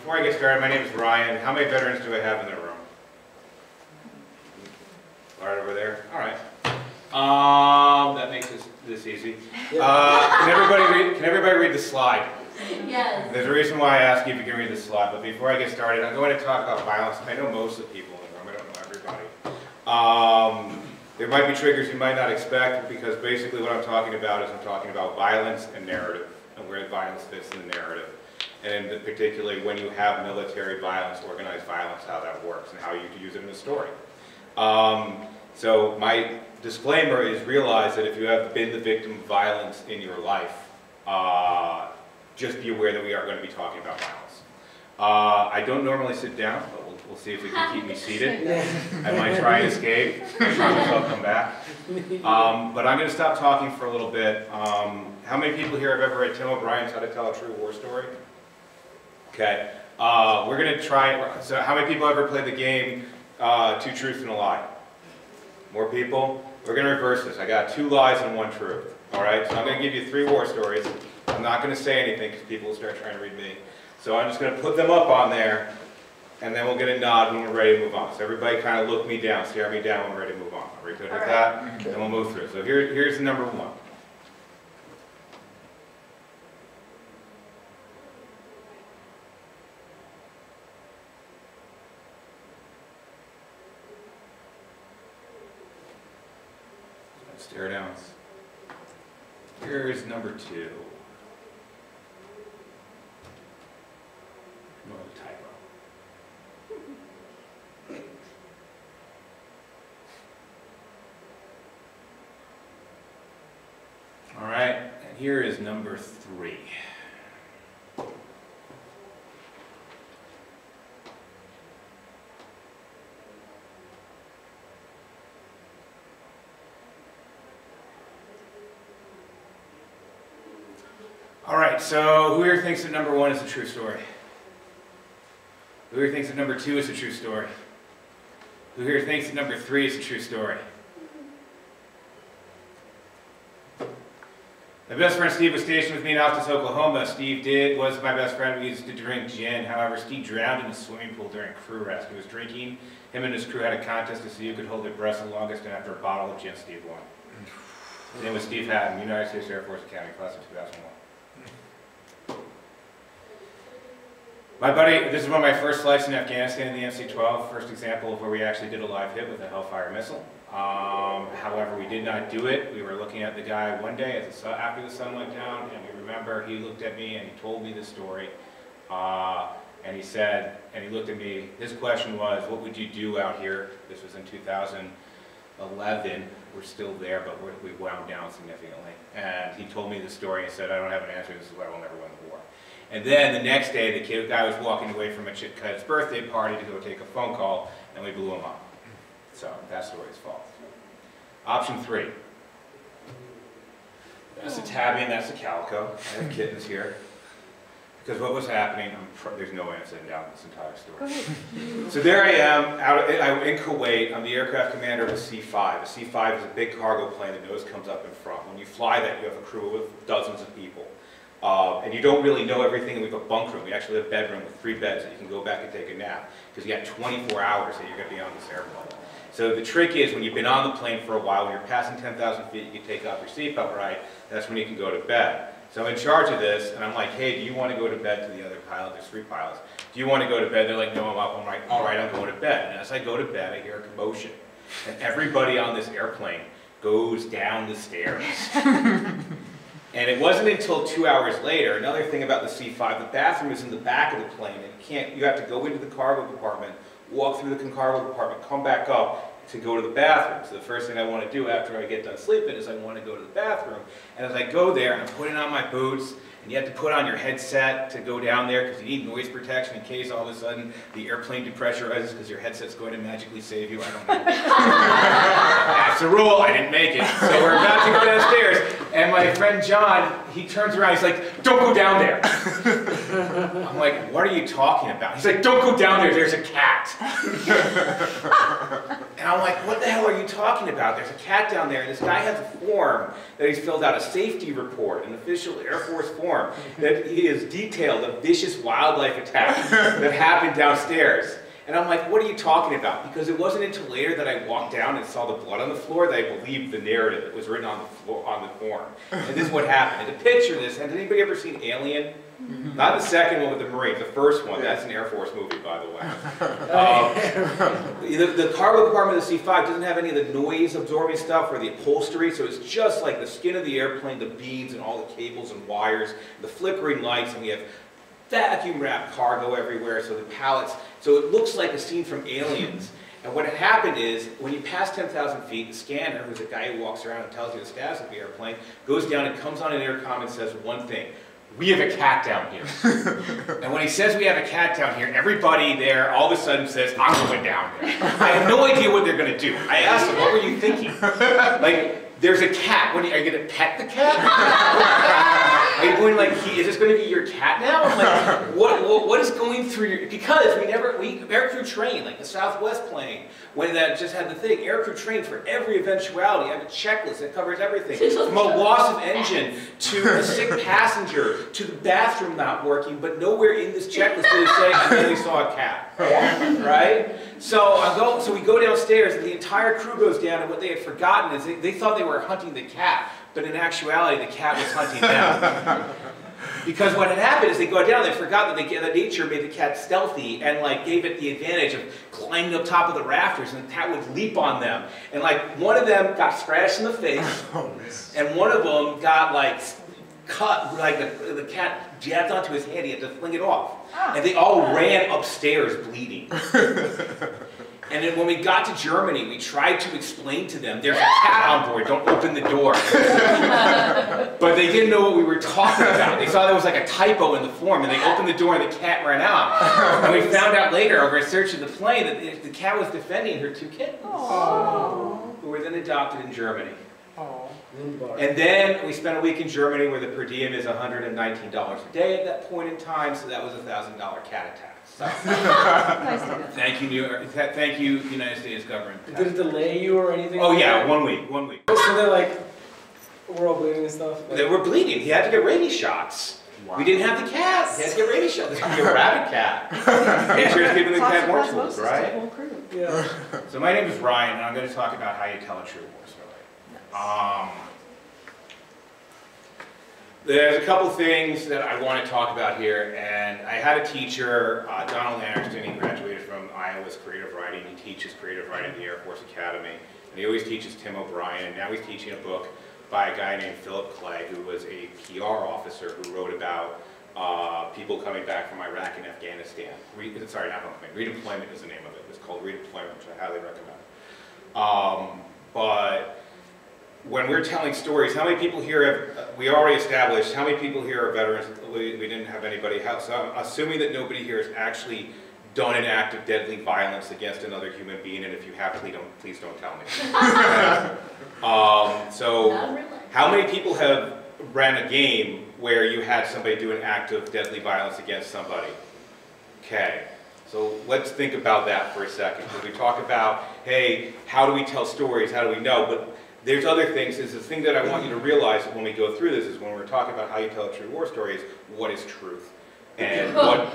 before I get started, my name is Ryan. How many veterans do I have in the room? Right over there? All right. That makes this easy. Can everybody read the slide? Yes. There's a reason why I ask you if you can read the slide, but before I get started, I'm going to talk about violence. I know most of the people in the room, I don't know everybody. There might be triggers you might not expect, because basically what I'm talking about is I'm talking about violence and narrative, and where violence fits in the narrative. And particularly when you have military violence, organized violence, how that works, and how you can use it in a story. So my disclaimer is realize that if you have been the victim of violence in your life, just be aware that we are going to be talking about violence. I don't normally sit down, but we'll see if we can keep me seated. I might try and escape. I promise I'll come back. But I'm going to stop talking for a little bit. How many people here have ever read Tim O'Brien's How to Tell a True War Story? Okay. We're going to try. So how many people ever played the game Two Truths and a Lie? More people? We're going to reverse this. I got 2 lies and 1 truth. All right? So I'm going to give you 3 war stories. I'm not going to say anything because people will start trying to read me. So I'm just going to put them up on there, and then we'll get a nod when we're ready to move on. So everybody kind of look me down, stare me down when we're ready to move on. Are we good with that? Okay. And we'll move through. So here's number 1. Stare down. Here's number 2. Another typo. All right, and here is number 3. All right, so who here thinks that number 1 is a true story? Who here thinks that number 2 is a true story? Who here thinks that number 3 is a true story? My best friend Steve was stationed with me in Altus, Oklahoma. Steve was my best friend. We used to drink gin. However, Steve drowned in a swimming pool during crew rest. He was drinking. Him and his crew had a contest to see who could hold their breath the longest, and after a bottle of gin, Steve won. His name was Steve Haddon, United States Air Force Academy, class of 2001. My buddy, this is one of my first flights in Afghanistan in the MC-12, first example of where we actually did a live hit with a Hellfire missile. However, we did not do it. We were looking at the guy one day after the sun went down, and we remember he looked at me and he told me the story. And he said, and he looked at me, his question was, what would you do out here? This was in 2011. We're still there, but we wound down significantly. And he told me the story and said, I don't have an answer. This is why we'll never win the war. And then the next day, the guy was walking away from a kid's birthday party to go take a phone call, and we blew him up. So that story is false. Option 3. That's a tabby and that's a calico. I have kittens here. Because what was happening, there's no way I'm sitting down this entire story. So there I am, in Kuwait. I'm the aircraft commander of a C-5. A C-5 is a big cargo plane. The nose comes up in front. When you fly that, you have a crew of dozens of people. And you don't really know everything. We have a bunk room. We actually have a bedroom with 3 beds that you can go back and take a nap, because you got 24 hours that you're going to be on this airplane. So the trick is, when you've been on the plane for a while, when you're passing 10,000 feet, you can take off your seatbelt, right? That's when you can go to bed. So I'm in charge of this, and I'm like, hey, do you want to go to bed to the other pilot? There's 3 pilots. Do you want to go to bed? They're like, no, I'm up. I'm like, all right, I'm going to bed. And as I go to bed, I hear a commotion. And everybody on this airplane goes down the stairs. And it wasn't until 2 hours later, another thing about the C-5, the bathroom is in the back of the plane, and you have to go into the cargo compartment, walk through the cargo compartment, come back up to go to the bathroom. So the first thing I want to do after I get done sleeping is I want to go to the bathroom. And as I go there, and I'm putting on my boots, and you have to put on your headset to go down there because you need noise protection in case all of a sudden the airplane depressurizes because your headset's going to magically save you. I don't know. That's the rule. I didn't make it. So we're about to go downstairs, and my friend John, he turns around. He's like, "Don't go down there." I'm like, "What are you talking about?" He's like, "Don't go down there. There's a cat." And I'm like, "What the hell are you talking about? There's a cat down there." And this guy has a form that he's filled out, a safety report, an official Air Force form. form that he has detailed a vicious wildlife attack that happened downstairs. And I'm like, what are you talking about? Because it wasn't until later that I walked down and saw the blood on the floor that I believed the narrative that was written on the floor, on the form. And this is what happened. And to picture this, has anybody ever seen Alien? Not the second one with the Marines, the first one. That's an Air Force movie, by the way. The cargo compartment of the C-5 doesn't have any of the noise-absorbing stuff or the upholstery, so it's just like the skin of the airplane, the beams and all the cables and wires, the flickering lights, and we have vacuum-wrapped cargo everywhere, so the pallets. So it looks like a scene from Aliens. And what had happened is, when you pass 10,000 feet, the scanner, who's a guy who walks around and tells you the status of the airplane, goes down and comes on an intercom and says one thing: we have a cat down here. And when he says we have a cat down here, everybody there all of a sudden says, I'm going down there. I have no idea what they're going to do. I asked them, what were you thinking? Like, there's a cat. Are you going to pet the cat? Are you going like, is this going to be your cat now? I'm like, what is going through your, because we aircrew train, like the Southwest plane, when that just had the thing, aircrew train for every eventuality. I have a checklist that covers everything. From a loss of engine, to a sick passenger, to the bathroom not working, but nowhere in this checklist did it say, I really saw a cat. Right? So we go downstairs, and the entire crew goes down, and what they had forgotten is they thought they were hunting the cat, but in actuality, the cat was hunting them. Because what had happened is they go down, they forgot that nature made the cat stealthy and like gave it the advantage of climbing up top of the rafters, and the cat would leap on them. And like one of them got scratched in the face, and one of them got like cut, like the cat jabbed onto his hand, he had to fling it off. And they all ran upstairs bleeding. And then when we got to Germany, we tried to explain to them, there's a cat on board, don't open the door. But they didn't know what we were talking about. They thought there was like a typo in the form, and they opened the door and the cat ran out. And we found out later, over a search of the plane, that the cat was defending her 2 kittens, who were then adopted in Germany. And then we spent a week in Germany where the per diem is $119 a day at that point in time, so that was a $1,000 cat attack. So, thank you, United States government. Did it delay you or anything? Oh yeah, 1 week, 1 week. So they're like, we're all bleeding and stuff? They were bleeding. He had to get rabies shots. Wow. We didn't have the cat. He had to get rabies shots. This could be a rabbit cat. Make sure it's giving the cat more tools, right? Yeah. So my name is Ryan, and I'm going to talk about how you tell a true war story. There's a couple things that I want to talk about here, and I had a teacher, Donald Anderson. He graduated from Iowa's creative writing. He teaches creative writing at the Air Force Academy, and he always teaches Tim O'Brien, and now he's teaching a book by a guy named Philip Clay, who was a PR officer who wrote about people coming back from Iraq and Afghanistan. Sorry, not homecoming. Redeployment is the name of it. It's called Redeployment, which I highly recommend. But when we're telling stories, how many people here have, we already established, how many people here are veterans? We didn't have anybody, so I'm assuming that nobody here has actually done an act of deadly violence against another human being, and if you have, please don't tell me. So, how many people have ran a game where you had somebody do an act of deadly violence against somebody? Okay, so let's think about that for a second, because we talk about, hey, how do we tell stories, how do we know, but there's other things. Is the thing that I want you to realize when we go through this is when we're talking about how you tell a true war story is what is truth, and what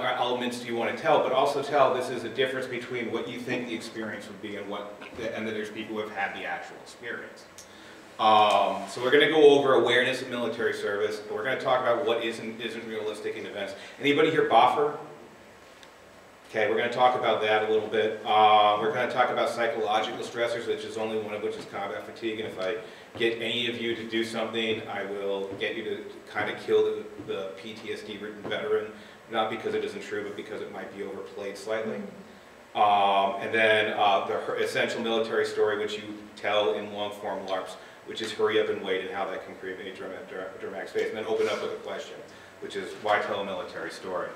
elements do you want to tell, but also tell this is a difference between what you think the experience would be and that there's people who have had the actual experience. So we're going to go over awareness of military service. We're going to talk about what isn't realistic in events. Anybody here boffer? Okay, we're going to talk about that a little bit. We're going to talk about psychological stressors, which is only one of which is combat fatigue. And if I get any of you to do something, I will get you to kind of kill the PTSD-ridden veteran, not because it isn't true, but because it might be overplayed slightly. And then the essential military story, which you tell in long-form Larps, which is hurry up and wait, and how that can create a dramatic space. And then open up with a question, which is why tell a military story?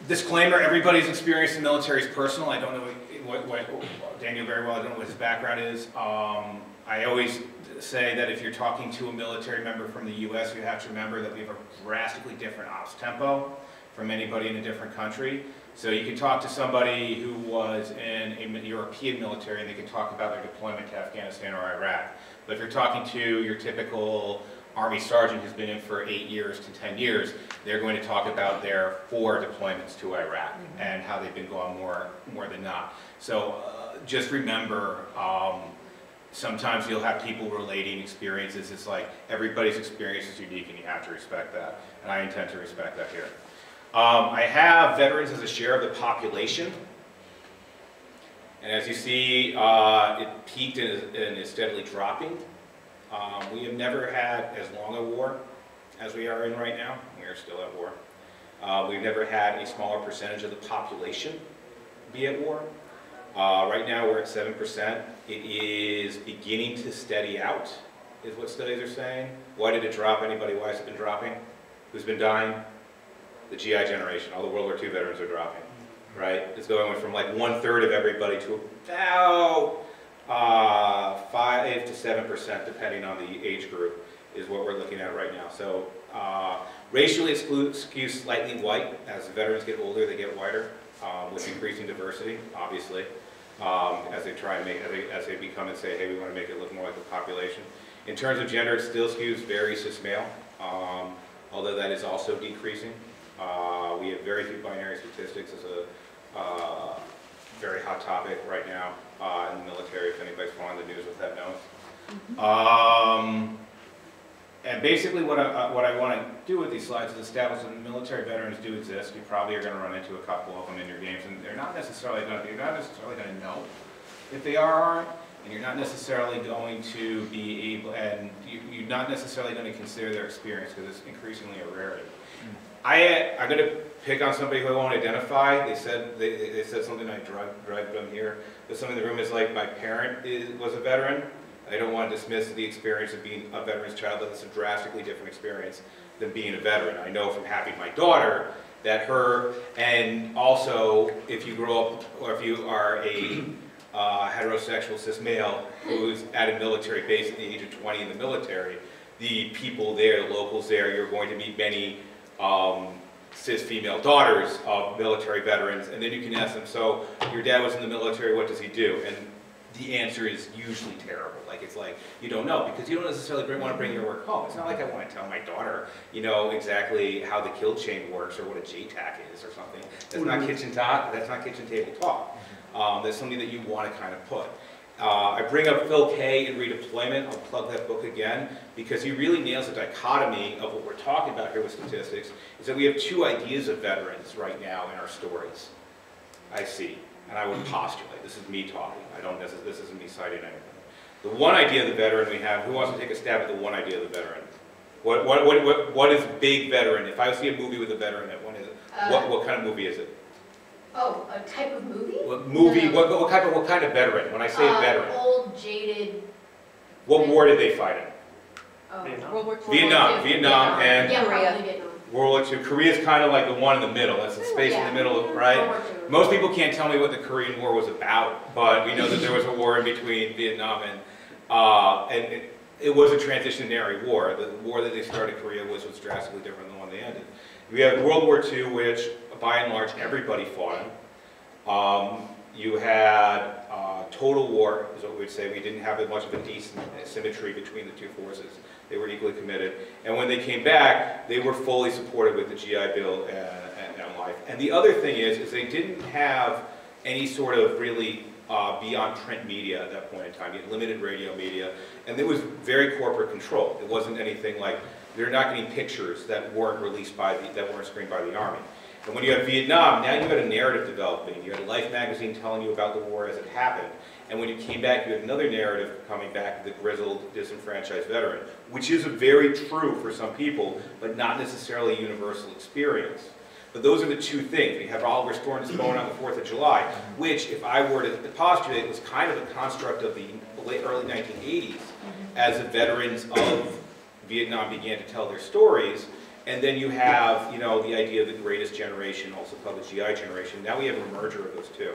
Disclaimer, everybody's experience in the military is personal. I don't know what Daniel very well, I don't know what his background is. I always say that if you're talking to a military member from the US, you have to remember that we have a drastically different ops tempo. from anybody in a different country. So you can talk to somebody who was in a European military and they can talk about their deployment to Afghanistan or Iraq. But if you're talking to your typical Army sergeant who's been in for 8 years to 10 years, they're going to talk about their 4 deployments to Iraq and how they've been going more than not. So just remember, sometimes you'll have people relating experiences. It's like everybody's experience is unique and you have to respect that. And I intend to respect that here. I have veterans as a share of the population. And as you see, it peaked and is steadily dropping. We have never had as long a war as we are in right now. We are still at war. We've never had a smaller percentage of the population be at war. Right now we're at 7%. It is beginning to steady out, is what studies are saying. Why did it drop? Anybody? Why has it been dropping? Who's been dying? The GI generation. All the World War II veterans are dropping, right? It's going from like 1/3 of everybody to about 5 to 7%, depending on the age group, is what we're looking at right now. So racially it skews slightly white. As the veterans get older, they get whiter, with increasing diversity, obviously, as they try and as they become and say, hey, we want to make it look more like the population. In terms of gender, it still skews very cis-male, although that is also decreasing. We have very few binary statistics as a very hot topic right now in the military, if anybody's following the news with that knows. And basically what I want to do with these slides is establish that military veterans do exist. You probably are going to run into a couple of them in your games, and you're not necessarily going to know if they are or aren't, and you're not necessarily going to be able, and you're not necessarily going to consider their experience because it's increasingly a rarity. I'm going to pick on somebody who I won't identify. They said something, I dragged them here, but something in the room is like, my parent was a veteran. I don't want to dismiss the experience of being a veteran's child, but it's a drastically different experience than being a veteran. I know from having my daughter that and also if you grow up, or if you are a heterosexual cis male who's at a military base at the age of 20 in the military, the people there, the locals there, you're going to meet many cis female daughters of military veterans, and then you can ask them, so your dad was in the military, what does he do? And the answer is usually terrible. It's like, you don't know, because you don't necessarily want to bring your work home. It's not like I want to tell my daughter, exactly how the kill chain works or what a JTAC is or something. That's not kitchen talk, that's not kitchen table talk. That's something that you want to kind of put. I bring up Phil Kay in Redeployment. I'll plug that book again, because he really nails the dichotomy of what we're talking about here with statistics, is that we have 2 ideas of veterans right now in our stories. I see, and I would postulate. This is me talking. This isn't me citing anything. The one idea of the veteran we have, who wants to take a stab at the one idea of the veteran? What is big veteran? If I see a movie with a veteran, what is it? What kind of movie is it? Oh, a type of movie? What movie? No. What kind of veteran? When I say a veteran, old, jaded. What war did they fight in? Oh. World War II. Vietnam, and yeah, probably Vietnam. World War II. Korea's kind of like the one in the middle. That's the space in the middle, right? Most people can't tell me what the Korean War was about, but we know that there was a war in between Vietnam and it was a transitionary war. The war that they started Korea was drastically different than the one they ended. We have World War II, which by and large everybody fought in. You had total war, is what we would say. We didn't have much of a decent symmetry between the 2 forces. They were equally committed. And when they came back, they were fully supported with the GI Bill and life. And the other thing is they didn't have any sort of really beyond print media at that point in time. You had limited radio media, and it was very corporate controlled. It wasn't anything like, they're not getting pictures that weren't released that weren't screened by the Army. And when you have Vietnam, now you had a narrative developing. You had Life magazine telling you about the war as it happened. And when you came back, you had another narrative coming back, the grizzled, disenfranchised veteran, which is very true for some people, but not necessarily a universal experience. But those are the 2 things. We have Oliver Stone's Bone on the 4th of July, which, if I were to postulate, was kind of a construct of the early 1980s, as the veterans of Vietnam began to tell their stories. And then you have, the idea of the greatest generation, also called the GI generation. Now we have a merger of those 2.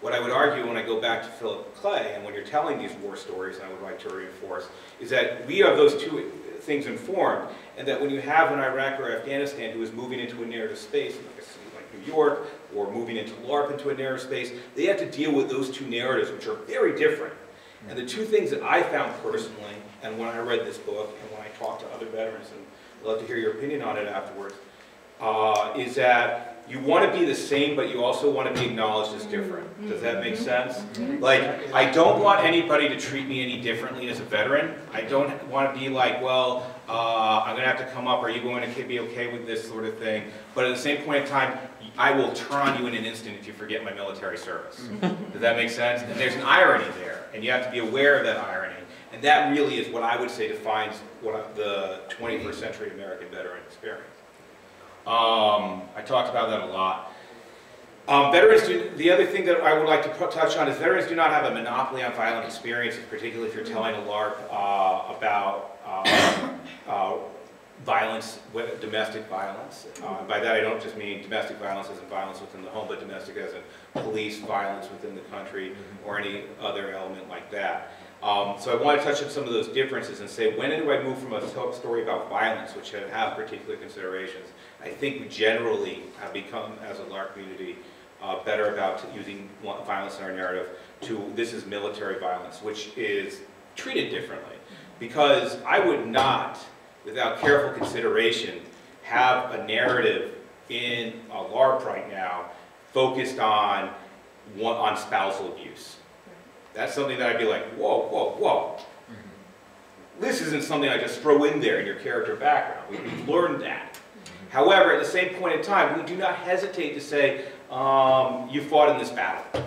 What I would argue when I go back to Philip Clay, and when you're telling these war stories, and I would like to reinforce, is that we have those 2 things informed, and that when you have an Iraq or Afghanistan who is moving into a narrative space, like a city like New York, or moving into Larp into a narrative space, they have to deal with those two narratives, which are very different. And the two things that I found personally, and when I read this book, and when I talked to other veterans, and I'd love to hear your opinion on it afterwards, is that you want to be the same, but you also want to be acknowledged as different. Does that make sense? Like, I don't want anybody to treat me any differently as a veteran. I don't want to be like, well, I'm going to have to come up, are you going to be okay with this sort of thing? But at the same point in time, I will turn on you in an instant if you forget my military service. Does that make sense? And there's an irony there, and you have to be aware of that irony. And that really is what I would say defines what the 21st century American veteran experience. I talked about that a lot. The other thing that I would like to touch on is veterans do not have a monopoly on violent experiences, particularly if you're telling a LARP about violence, domestic violence. By that I don't just mean domestic violence as in violence within the home, but domestic as in police violence within the country or any other element like that. So I want to touch on some of those differences and say, when do I move from a story about violence, which have particular considerations? I think we generally have become, as a LARP community, better about using violence in our narrative to this is military violence, which is treated differently. Because I would not, without careful consideration, have a narrative in a LARP right now focused on spousal abuse. That's something that I'd be like, whoa, whoa, whoa. This isn't something I just throw in there in your character background. We've learned that. However, at the same point in time, we do not hesitate to say, you fought in this battle.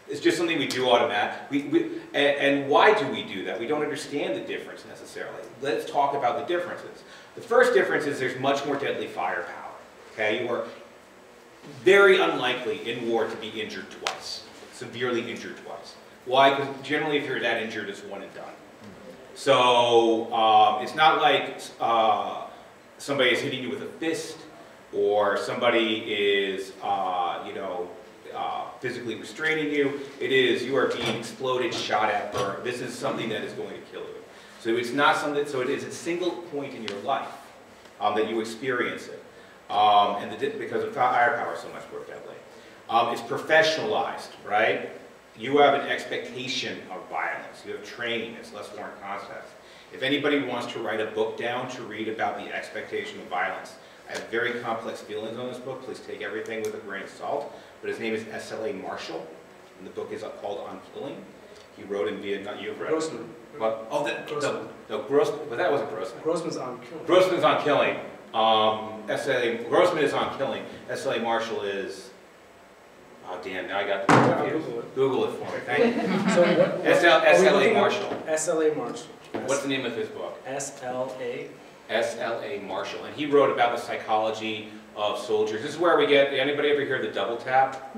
It's just something we do automatically. And why do we do that? We don't understand the difference necessarily. Let's talk about the differences. The first difference is there's much more deadly firepower. Okay? You are very unlikely in war to be injured twice. Severely injured twice. Why? Because generally if you're that injured, it's one and done. So it's not like somebody is hitting you with a fist or somebody is physically restraining you. It is you are being exploded, shot at, burned. This is something that is going to kill you. So it's not something. So it is a single point in your life that you experience it, because of firepower is so much more deadly. It's professionalized, right? You have an expectation of violence. You have training. It's less warrant context. If anybody wants to write a book down to read about the expectation of violence, I have very complex feelings on this book. Please take everything with a grain of salt. But his name is S.L.A. Marshall, and the book is called On Killing. He wrote in Vietnam. You've read Grossman. What? Oh, Grossman. But that wasn't Grossman. Grossman's On Killing. Grossman's On Killing. Grossman is On Killing. S.L.A. Marshall is. Oh damn! Now I got the confused. Google it for me. Thank you. So what? S.L.A. Marshall. S.L.A. Marshall. What's the name of his book? S.L.A. S.L.A. Marshall, and he wrote about the psychology of soldiers. This is where we get. Anybody ever hear the double tap?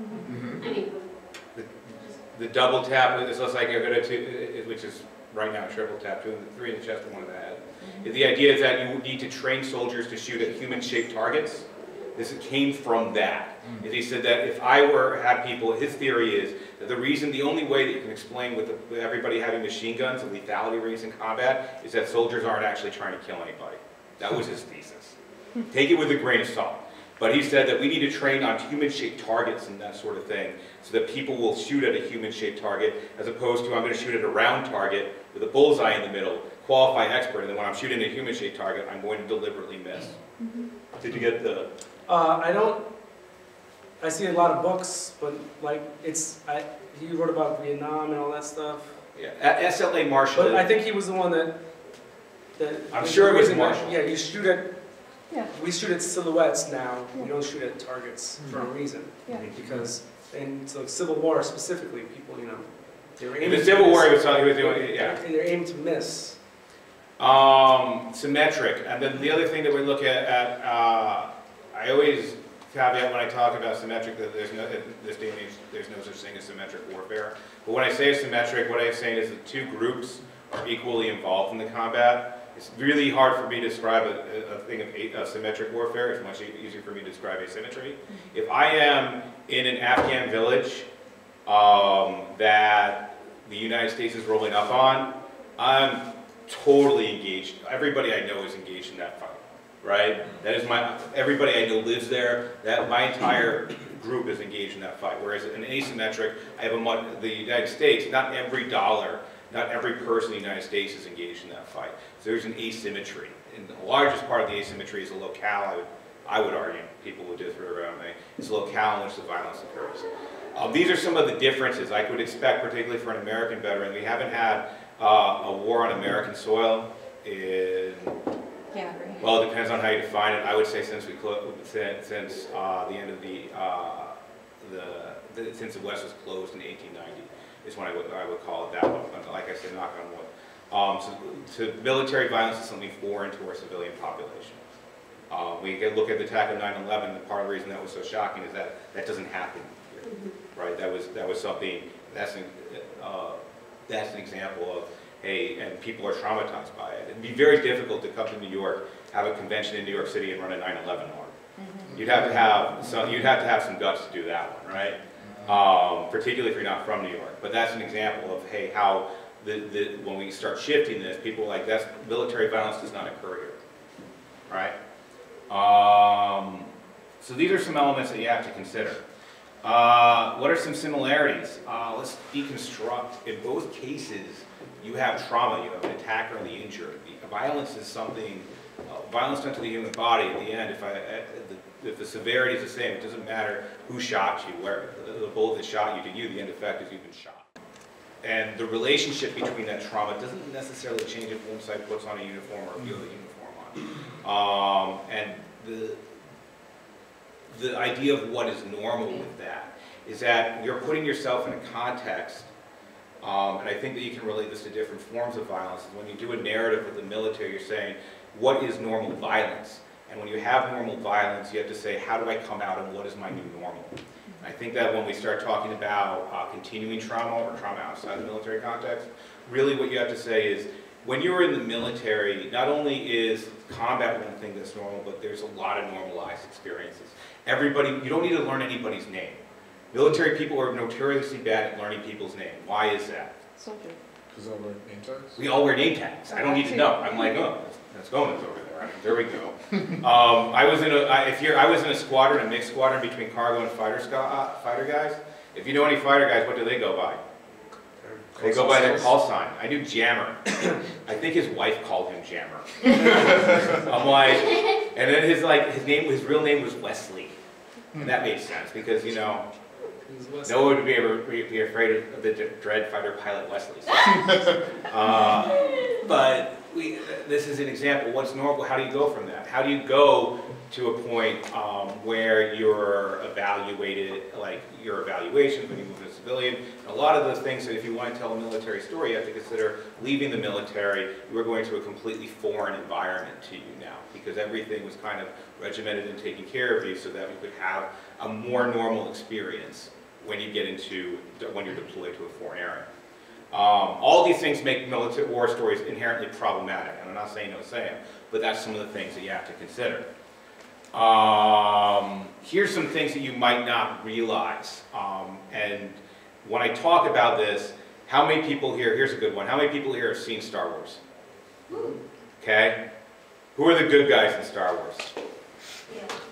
The double tap is just like which is right now triple tap, 2 and 3 in the chest and 1 in the head. The idea is that you need to train soldiers to shoot at human-shaped targets. This came from that. And he said that if I had people, his theory is that the only way that you can explain with everybody having machine guns and lethality rates in combat is that soldiers aren't actually trying to kill anybody. That was his thesis. Take it with a grain of salt. But he said that we need to train on human-shaped targets and that sort of thing so that people will shoot at a human-shaped target as opposed to I'm going to shoot at a round target with a bullseye in the middle, qualified expert, and then when I'm shooting a human-shaped target, I'm going to deliberately miss. Did you get the... I see a lot of books, but like he wrote about Vietnam and all that stuff. Yeah, S.L.A. Marshall. But I think he was the one that I'm sure it was Marshall. Yeah, you shoot at. Yeah. We shoot at silhouettes now. Yeah. We don't shoot at targets for a reason. Yeah. Because in Civil War specifically, people, they were aiming. In the Civil War, he was doing it. Yeah. And they're aiming to miss. Symmetric, and then the other thing that we look at I always caveat when I talk about symmetric that this day and age there's no such thing as symmetric warfare. But when I say symmetric, what I'm saying is that two groups are equally involved in the combat. It's really hard for me to describe a thing of symmetric warfare. It's much easier for me to describe asymmetry. If I am in an Afghan village that the United States is rolling up on, I'm totally engaged. Everybody I know is engaged in that fight, right? That is everybody I know lives there. That my entire group is engaged in that fight. Whereas an asymmetric, I have the United States, not every dollar, not every person in the United States is engaged in that fight. So there's an asymmetry. And the largest part of the asymmetry is the locale, I would argue, people would disagree around me, is the locale in which the violence occurs. These are some of the differences I would expect, particularly for an American veteran. We haven't had a war on American soil in, well, it depends on how you define it. I would say since the end of since the West was closed in 1890 is when I would call it that one. Like I said, knock on wood. So military violence is something foreign to our civilian population. We can look at the attack of 9/11, and part of the reason that was so shocking is that that doesn't happen here, right? That was something, that's an example of, hey, and people are traumatized by it. It'd be very difficult to come to New York, have a convention in New York City and run a 9/11 arm. You'd have to have some guts to do that one, right? Particularly if you're not from New York. But that's an example of, hey, how when we start shifting this, people are like, military violence does not occur here, right? So these are some elements that you have to consider. What are some similarities? Let's deconstruct. In both cases, you have trauma. You have an attacker and the injured. Violence is something, violence done to the human body. At the end, if the severity is the same, it doesn't matter who shot you, where the bullet that shot you to you, the end effect is you've been shot. And the relationship between that trauma doesn't necessarily change if one side puts on a uniform or the other uniform on. And the idea of what is normal with that is that you're putting yourself in a context, and I think that you can relate this to different forms of violence. When you do a narrative with the military, you're saying, what is normal violence? And when you have normal violence, you have to say, how do I come out and what is my new normal? And I think that when we start talking about continuing trauma or trauma outside the military context, really what you have to say is, when you're in the military, not only is combat one thing that's normal, but there's a lot of normalized experiences. You don't need to learn anybody's name. Military people are notoriously bad at learning people's name. Why is that? Soldier. Because they all wear name tags? We all wear name tags. I don't need to know. I'm like, oh, that's Gomez over there. There we go. I was in a squadron, a mixed squadron between cargo and fighter guys. If you know any fighter guys, what do they go by? They go by their call sign. I knew Jammer. I think his wife called him Jammer. I'm like, and then his real name was Wesley, and that made sense because no one would be afraid of the dread fighter pilot Wesley. But this is an example. What's normal? How do you go from that? How do you go to a point where you're evaluated, like your evaluations when you move to civilian? And a lot of the things that if you want to tell a military story, you have to consider leaving the military. You are going to a completely foreign environment to you now because everything was kind of regimented and taken care of you so that you could have a more normal experience when you get when you're deployed to a foreign area. All these things make military war stories inherently problematic, and I'm not saying no say them, but that's some of the things that you have to consider. Here's some things that you might not realize, and when I talk about this, how many people here, here's a good one, how many people here have seen Star Wars? Okay? Who are the good guys in Star Wars?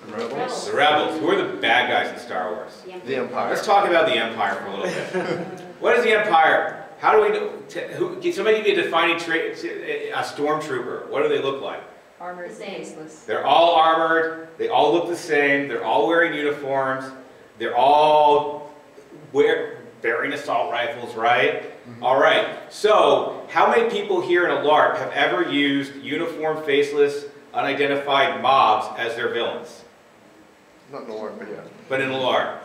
The Rebels. The Rebels. Who are the bad guys in Star Wars? The Empire. Let's talk about the Empire for a little bit. What is the Empire? How do we know? Somebody give me a defining trait, a stormtrooper. What do they look like? Armored, faceless. They're all armored. They all look the same. They're all wearing uniforms. They're all bearing assault rifles, right? Mm-hmm. All right. So, how many people here in a LARP have ever used uniformed, faceless, unidentified mobs as their villains? Not in a LARP, but yeah. But in a LARP.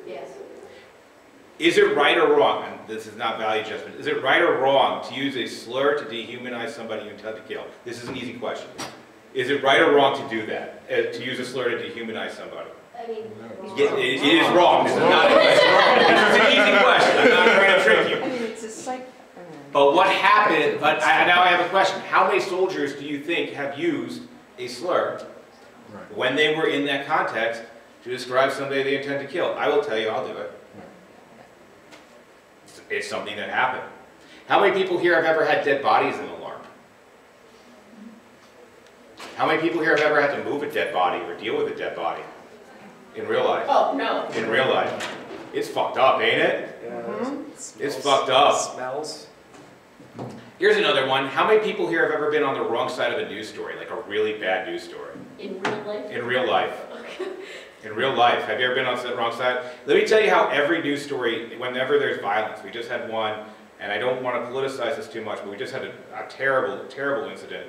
Yes. Is it right or wrong, and this is not value judgment, is it right or wrong to use a slur to dehumanize somebody you intend to kill? This is an easy question. Is it right or wrong to do that, to use a slur to dehumanize somebody? I mean, It is wrong. This is not a question. This is an easy question. I'm not trying to trick you. I mean, it's a psych. But what happened, now I have a question. How many soldiers do you think have used a slur when they were in that context to describe somebody they intend to kill? I will tell you, I'll do it. It's something that happened. How many people here have ever had dead bodies in a LARP? How many people here have ever had to move a dead body or deal with a dead body in real life? Oh, no. In real life. It's fucked up, ain't it? Yeah, It's fucked up. Smells. Here's another one. How many people here have ever been on the wrong side of a news story, like a really bad news story? In real life? In real life. In real life. Have you ever been on the wrong side? Let me tell you how every news story, whenever there's violence, we just had one, and I don't want to politicize this too much, but we just had a terrible, terrible incident.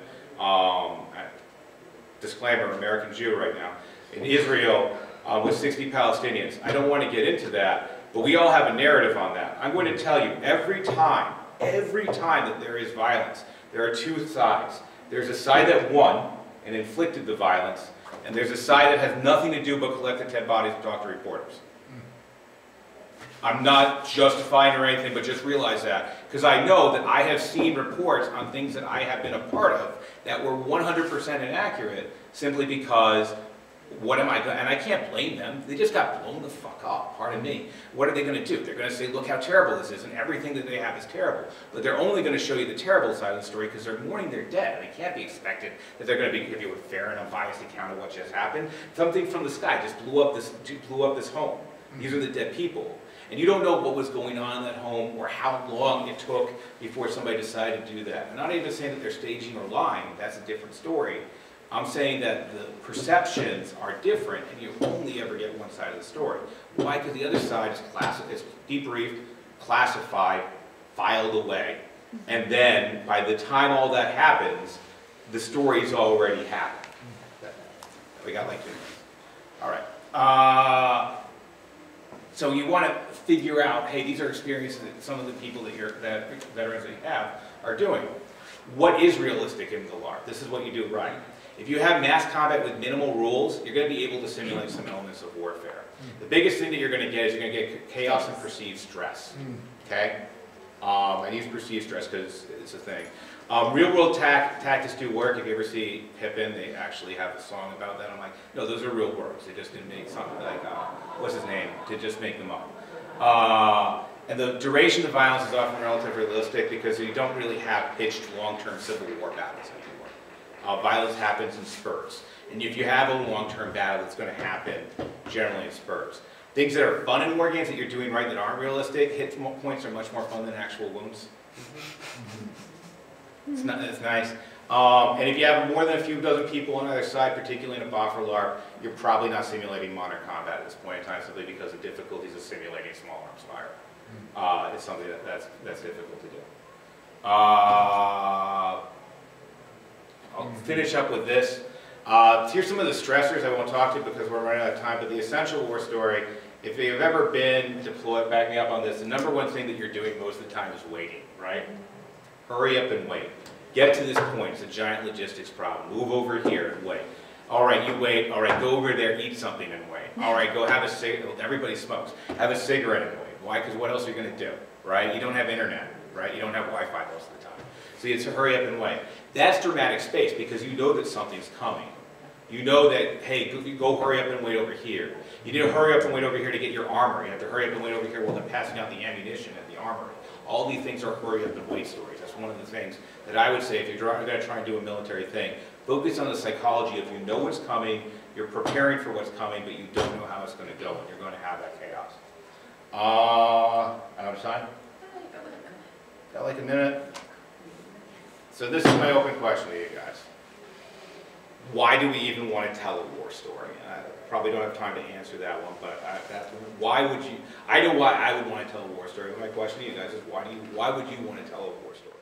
Disclaimer, American Jew right now. In Israel with 60 Palestinians. I don't want to get into that, but we all have a narrative on that. I'm going to tell you, every time that there is violence, there are two sides. There's a side that won and inflicted the violence, and there's a side that has nothing to do but collect the dead bodies and talk to reporters. I'm not justifying or anything, but just realize that. Because I know that I have seen reports on things that I have been a part of that were 100% inaccurate, simply because, what am I going to, and I can't blame them, they just got blown the fuck up, pardon me. What are they going to do? They're going to say, look how terrible this is, and everything that they have is terrible. But they're only going to show you the terrible side of the story because they're mourning their dead, and it can't be expected that they're going to give you a fair and unbiased account of what just happened. Something from the sky just blew up this home. These are the dead people. And you don't know what was going on in that home or how long it took before somebody decided to do that. I'm not even saying that they're staging or lying, that's a different story. I'm saying that the perceptions are different and you only ever get one side of the story. Why? Because the other side is debriefed, classified, filed away, and then by the time all that happens, the story's already happened. We got like 2 minutes. All right. So you want to figure out, hey, these are experiences that some of the people that veterans that you have are doing. What is realistic in the Larp? This is what you do right. If you have mass combat with minimal rules, you're going to be able to simulate some elements of warfare. The biggest thing that you're going to get is you're going to get chaos and perceived stress. Okay? I use perceived stress because it's a thing. Real-world tactics do work. If you ever see Pippin, they actually have a song about that. I'm like, no, those are real words. They just didn't make something like, what's his name, to just make them up. And the duration of violence is often relatively realistic because you don't really have pitched long-term Civil War battles anymore. Violence happens in spurts. And if you have a long-term battle, it's going to happen generally in spurts. Things that are fun in war games that you're doing right that aren't realistic, hit points are much more fun than actual wounds. It's nice. And if you have more than a few dozen people on either side, particularly in a BOF or LARP, you're probably not simulating modern combat at this point in time simply because of difficulties of simulating small arms fire. It's something that's difficult to do. I'll finish up with this. Here's some of the stressors I won't talk to because we're running out of time, but the essential war story, if you've ever been deployed, back me up on this, the number one thing that you're doing most of the time is waiting, right? Hurry up and wait. Get to this point. It's a giant logistics problem. Move over here and wait. All right, you wait. All right, go over there, eat something and wait. All right, go have a cigarette. Everybody smokes. Have a cigarette and wait. Why? Because what else are you going to do, right? You don't have internet, right? You don't have Wi-Fi most of the time. So it's a hurry up and wait. That's dramatic space because you know that something's coming. You know that, hey, go hurry up and wait over here. You need to hurry up and wait over here to get your armor. You have to hurry up and wait over here while they're passing out the ammunition and the armor. All these things are hurry up and wait stories. That's one of the things that I would say if you're going to try and do a military thing. Focus on the psychology of you know what's coming, you're preparing for what's coming, but you don't know how it's going to go, and you're going to have that chaos. Out of time? Got like a minute? So this is my open question to you guys. Why do we even want to tell a war story? I probably don't have time to answer that one, but why would you? I know why I would want to tell a war story. But my question to you guys is why would you want to tell a war story?